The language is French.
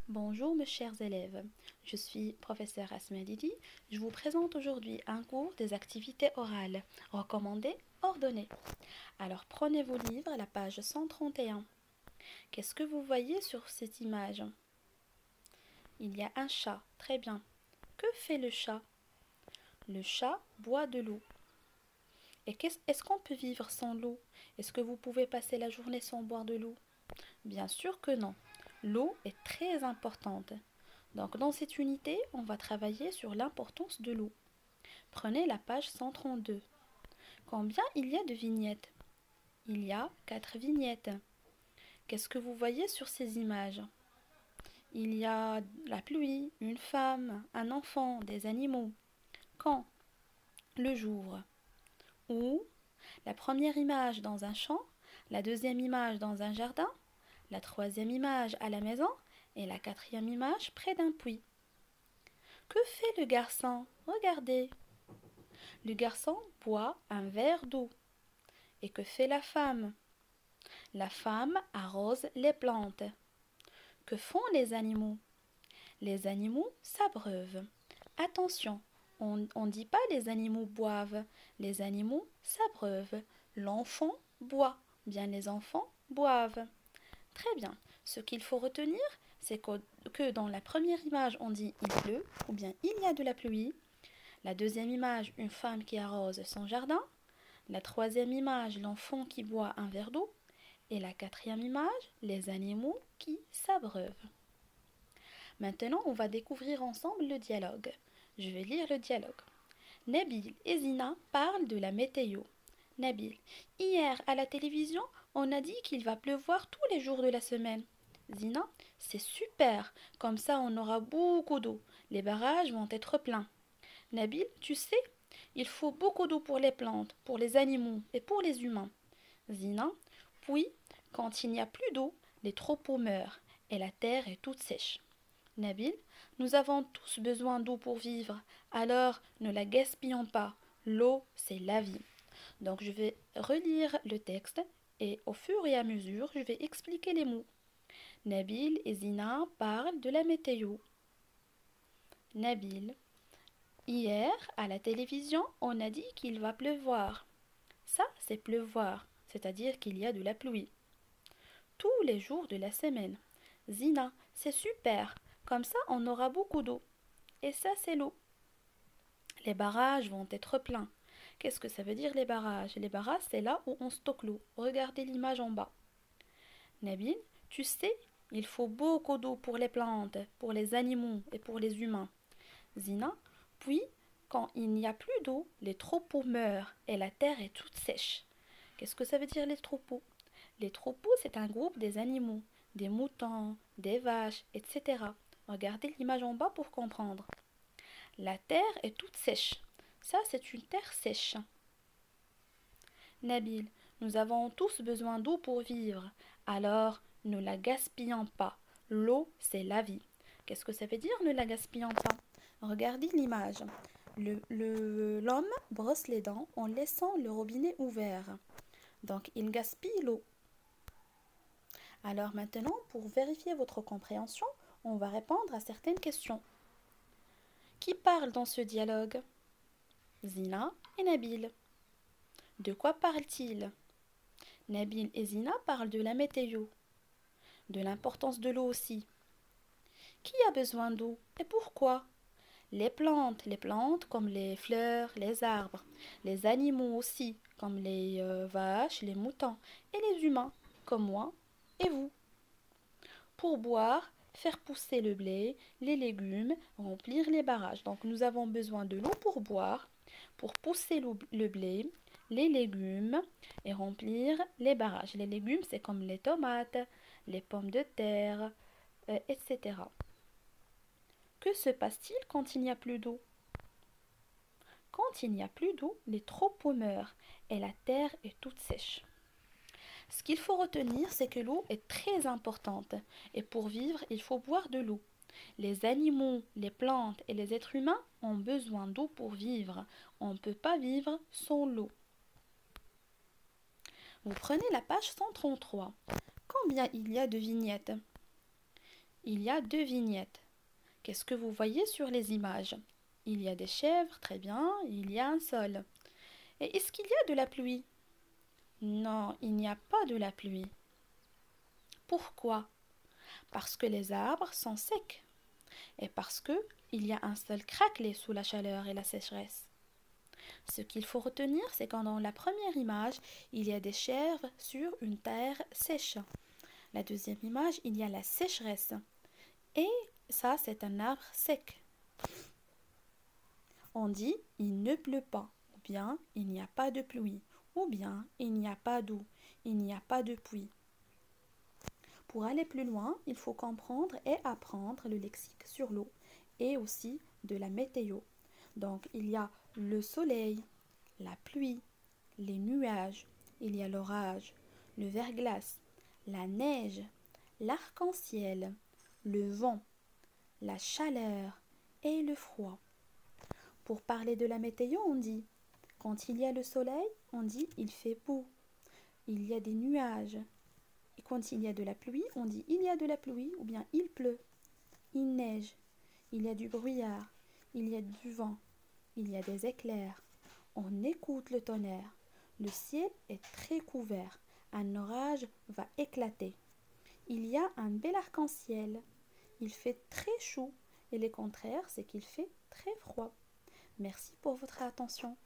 Bonjour mes chers élèves, je suis professeur Asma Didi. Je vous présente aujourd'hui un cours des activités orales recommandées, ordonnées. Alors prenez vos livres, la page 131. Qu'est-ce que vous voyez sur cette image? Il y a un chat, très bien. Que fait le chat? Le chat boit de l'eau. Et est-ce qu'on peut vivre sans l'eau? Est-ce que vous pouvez passer la journée sans boire de l'eau? Bien sûr que non. L'eau est très importante. Donc dans cette unité, on va travailler sur l'importance de l'eau. Prenez la page 132. Combien il y a de vignettes? Il y a 4 vignettes. Qu'est-ce que vous voyez sur ces images? Il y a la pluie, une femme, un enfant, des animaux. Quand? Le jour. Où? La première image dans un champ, la deuxième image dans un jardin, la troisième image à la maison et la quatrième image près d'un puits. Que fait le garçon? Regardez. Le garçon boit un verre d'eau. Et que fait la femme? La femme arrose les plantes. Que font les animaux? Les animaux s'abreuvent. Attention, on ne dit pas les animaux boivent, les animaux s'abreuvent. L'enfant boit, bien les enfants boivent. Très bien. Ce qu'il faut retenir, c'est que dans la première image, on dit il pleut ou bien il y a de la pluie. La deuxième image, une femme qui arrose son jardin. La troisième image, l'enfant qui boit un verre d'eau. Et la quatrième image, les animaux qui s'abreuvent. Maintenant, on va découvrir ensemble le dialogue. Je vais lire le dialogue. Nabil et Zina parlent de la météo. Nabil: hier à la télévision, on a dit qu'il va pleuvoir tous les jours de la semaine. Zina: c'est super, comme ça on aura beaucoup d'eau. Les barrages vont être pleins. Nabil: tu sais, il faut beaucoup d'eau pour les plantes, pour les animaux et pour les humains. Zina: puis, quand il n'y a plus d'eau, les troupeaux meurent et la terre est toute sèche. Nabil: nous avons tous besoin d'eau pour vivre, alors ne la gaspillons pas. L'eau, c'est la vie. Donc je vais relire le texte et au fur et à mesure, je vais expliquer les mots. Nabil et Zina parlent de la météo. Nabil: hier, à la télévision, on a dit qu'il va pleuvoir. Ça, c'est pleuvoir, c'est-à-dire qu'il y a de la pluie. Tous les jours de la semaine. Zina: c'est super, comme ça on aura beaucoup d'eau. Et ça, c'est l'eau. Les barrages vont être pleins. Qu'est-ce que ça veut dire les barrages? Les barrages, c'est là où on stocke l'eau. Regardez l'image en bas. Nabil: tu sais, il faut beaucoup d'eau pour les plantes, pour les animaux et pour les humains. Zina: puis, quand il n'y a plus d'eau, les troupeaux meurent et la terre est toute sèche. Qu'est-ce que ça veut dire les troupeaux? Les troupeaux, c'est un groupe des animaux, des moutons, des vaches, etc. Regardez l'image en bas pour comprendre. La terre est toute sèche. Ça, c'est une terre sèche. Nabil: nous avons tous besoin d'eau pour vivre, alors ne la gaspillons pas. L'eau, c'est la vie. Qu'est-ce que ça veut dire ne la gaspillons pas? Regardez l'image. L'homme brosse les dents en laissant le robinet ouvert. Donc, il gaspille l'eau. Alors maintenant, pour vérifier votre compréhension, on va répondre à certaines questions. Qui parle dans ce dialogue? Zina et Nabil. De quoi parlent-ils? Nabil et Zina parlent de la météo, de l'importance de l'eau aussi. Qui a besoin d'eau et pourquoi? Les plantes comme les fleurs, les arbres, les animaux aussi, comme les vaches, les moutons, et les humains, comme moi et vous. Pour boire, faire pousser le blé, les légumes, remplir les barrages. Donc nous avons besoin de l'eau pour boire, pour pousser le blé, les légumes et remplir les barrages. Les légumes, c'est comme les tomates, les pommes de terre, etc. Que se passe-t-il quand il n'y a plus d'eau? Quand il n'y a plus d'eau, les troupeaux meurent et la terre est toute sèche. Ce qu'il faut retenir, c'est que l'eau est très importante et pour vivre, il faut boire de l'eau. Les animaux, les plantes et les êtres humains ont besoin d'eau pour vivre. On ne peut pas vivre sans l'eau. Vous prenez la page 133. Combien il y a de vignettes? Il y a deux vignettes. Qu'est-ce que vous voyez sur les images? Il y a des chèvres, très bien, il y a un sol. Et est-ce qu'il y a de la pluie? Non, il n'y a pas de la pluie. Pourquoi? Parce que les arbres sont secs et parce que il y a un sol craquelé sous la chaleur et la sécheresse. Ce qu'il faut retenir, c'est que dans la première image, il y a des chèvres sur une terre sèche. La deuxième image, il y a la sécheresse. Et ça, c'est un arbre sec. On dit il ne pleut pas, ou bien il n'y a pas de pluie, ou bien il n'y a pas d'eau, il n'y a pas de pluie. Pour aller plus loin, il faut comprendre et apprendre le lexique sur l'eau et aussi de la météo. Donc il y a le soleil, la pluie, les nuages, il y a l'orage, le verglas, la neige, l'arc-en-ciel, le vent, la chaleur et le froid. Pour parler de la météo, on dit quand il y a le soleil, on dit il fait beau. Il y a des nuages. Et quand il y a de la pluie, on dit il y a de la pluie ou bien il pleut. Il neige. Il y a du brouillard. Il y a du vent. Il y a des éclairs. On écoute le tonnerre. Le ciel est très couvert. Un orage va éclater. Il y a un bel arc-en-ciel. Il fait très chaud. Et le contraire, c'est qu'il fait très froid. Merci pour votre attention.